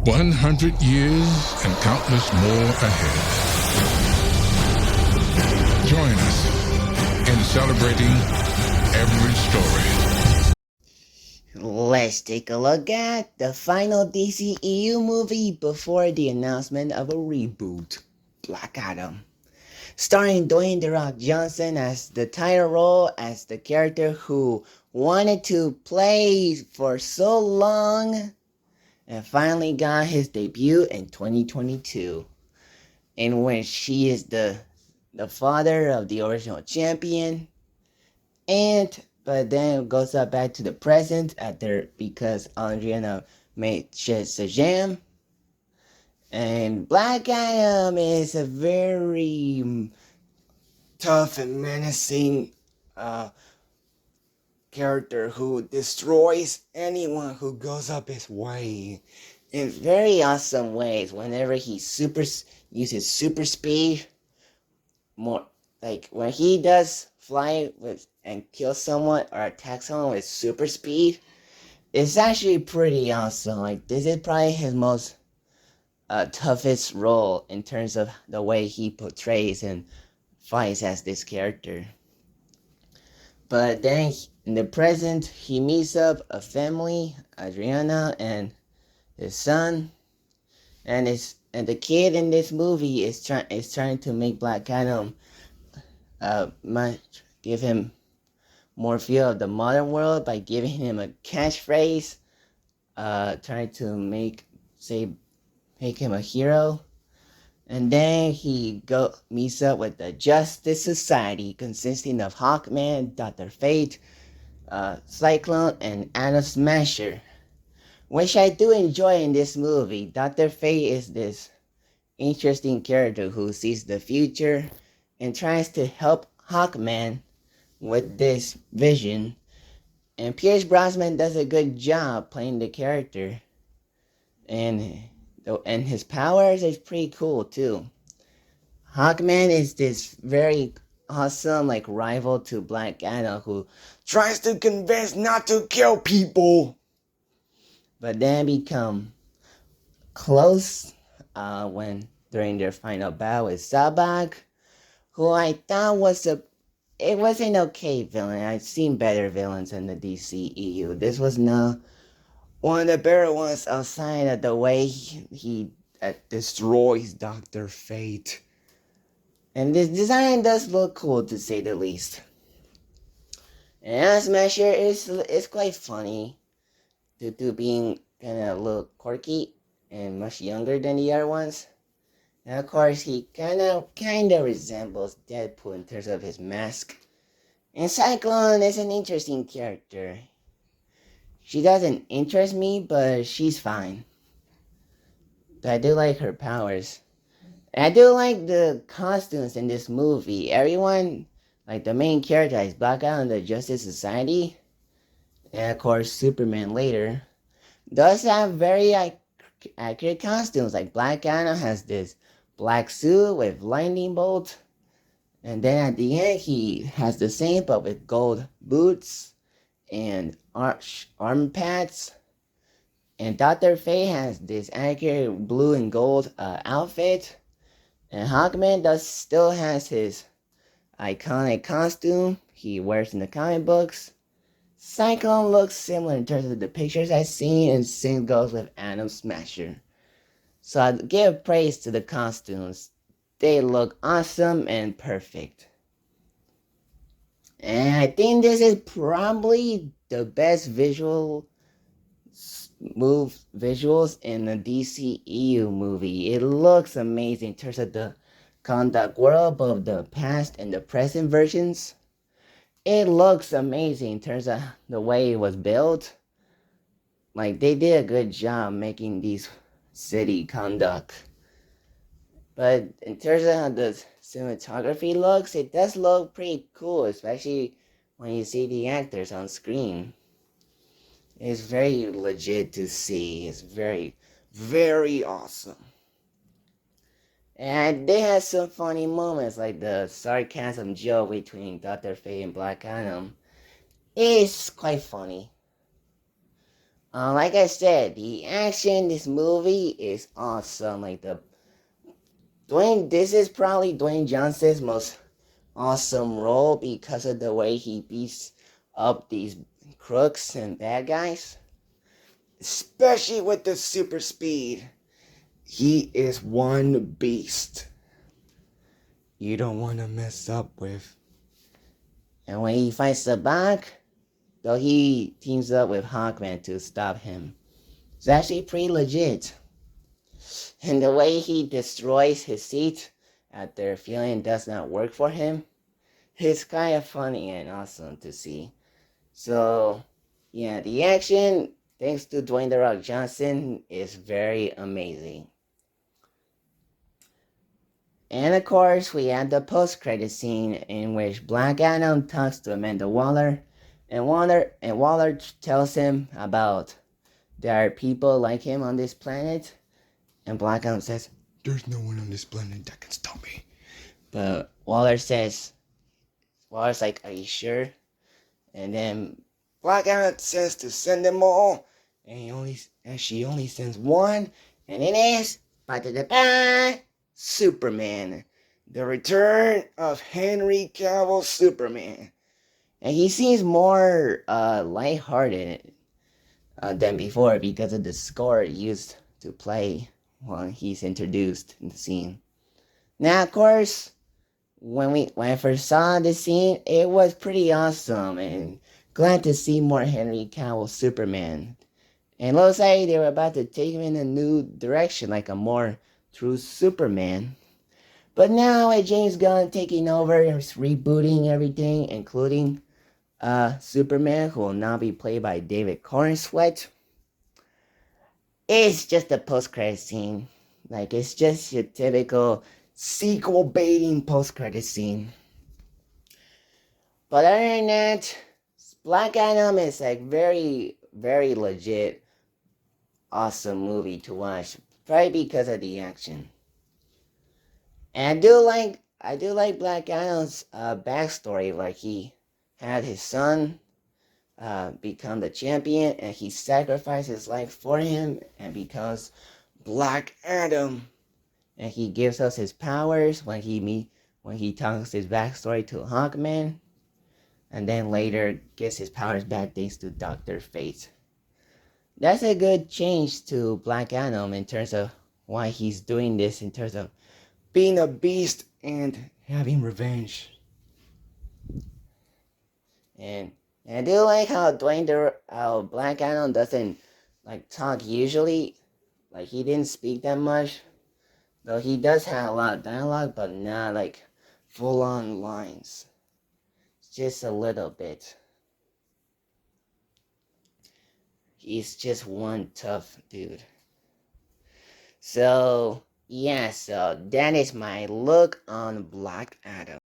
100 years and countless more ahead. Join us in celebrating every story. Let's take a look at the final DCEU movie before the announcement of a reboot, Black Adam. Starring Dwayne "The Rock" Johnson as the title role as the character who wanted to play for so long and finally got his debut in 2022, in which he is the father of the original champion, but then it goes up back to the present because Adriana made Shazam. And Black Adam is a very tough and menacing character who destroys anyone who goes up his way in very awesome ways. Whenever he uses super speed, more like when he does fly with and kill someone or attack someone with super speed, it's actually pretty awesome. Like, this is probably his most toughest role in terms of the way he portrays and fights as this character. But then in the present, he meets up a family, Adriana and his son, and the kid in this movie is trying to make Black Adam give him more feel of the modern world by giving him a catchphrase, trying to make him a hero. And then he meets up with the Justice Society, consisting of Hawkman, Dr. Fate, Cyclone, and Atom Smasher, which I do enjoy in this movie. Dr. Fate is this interesting character who sees the future and tries to help Hawkman with this vision. And Pierce Brosnan does a good job playing the character. And his powers is pretty cool too. Hawkman is this very awesome rival to Black Adam who tries to convince not to kill people, but then become close during their final battle with Sabak, who I thought was an okay villain. I've seen better villains in the DCEU. This was not one of the better ones outside of the way he destroys Dr. Fate. And this design does look cool, to say the least. And Atom Smasher is quite funny due to being kind of a little quirky and much younger than the other ones. And of course, he kind of resembles Deadpool in terms of his mask. And Cyclone is an interesting character. She doesn't interest me, but she's fine. But I do like her powers. And I do like the costumes in this movie. Everyone, like the main character is Black Adam, the Justice Society, and of course Superman later, does have very accurate costumes. Like Black Adam has this black suit with lightning bolt, and then at the end he has the same but with gold boots and arm pads. And Dr. Fate has this accurate blue and gold outfit. And Hawkman still has his iconic costume he wears in the comic books. Cyclone looks similar in terms of the pictures I've seen, and same goes with Atom Smasher. So I give praise to the costumes. They look awesome and perfect. And I think this is probably the best visuals in the DCEU movie. It looks amazing in terms of the conduct world, both the past and the present versions. It looks amazing in terms of the way it was built. Like, they did a good job making these city conduct. But in terms of how the cinematography looks, it does look pretty cool, especially when you see the actors on screen. It's very legit to see. It's very, very awesome. And they had some funny moments, like the sarcasm joke between Dr. Fate and Black Adam. It's quite funny. Like I said, the action in this movie is awesome. This is probably Dwayne Johnson's most awesome role because of the way he beats up these crooks and bad guys. Especially with the super speed. He is one beast. You don't want to mess up with. And when he fights the Bach, though he teams up with Hawkman to stop him. It's actually pretty legit. And the way he destroys his seat after feeling does not work for him, it's kind of funny and awesome to see. So, yeah, the action, thanks to Dwayne "The Rock" Johnson, is very amazing. And of course, we have the post-credit scene in which Black Adam talks to Amanda Waller, and Waller tells him about there are people like him on this planet, and Black Adam says, "There's no one on this planet that can stop me." But Waller's like, "Are you sure?" And then Black Adam says to send them all, and she only sends one, and it is Superman, the return of Henry Cavill Superman, and he seems more lighthearted than before because of the score used to play when he's introduced in the scene. Now, of course, when I first saw the scene, it was pretty awesome and glad to see more Henry Cavill Superman. And looks like they were about to take him in a new direction, like a more true Superman. But now with James Gunn taking over and rebooting everything, including Superman, who will now be played by David Cornsweet, it's just a post-credit scene. Like, it's just your typical sequel baiting post-credit scene. But other than that, Black Adam is like very, very legit, awesome movie to watch. Probably because of the action. And I do like Black Adam's backstory. Like, he had his son become the champion, and he sacrificed his life for him and becomes Black Adam. And he gives us his powers when he talks his backstory to Hawkman, and then later gets his powers back thanks to Dr. Fate. That's a good change to Black Adam in terms of why he's doing this, in terms of being a beast and having revenge. And I do like how how Black Adam doesn't like talk usually. Like, he didn't speak that much. Though he does have a lot of dialogue, but not like full on lines. Just a little bit. He's just one tough dude. So, yeah, so that is my look on Black Adam.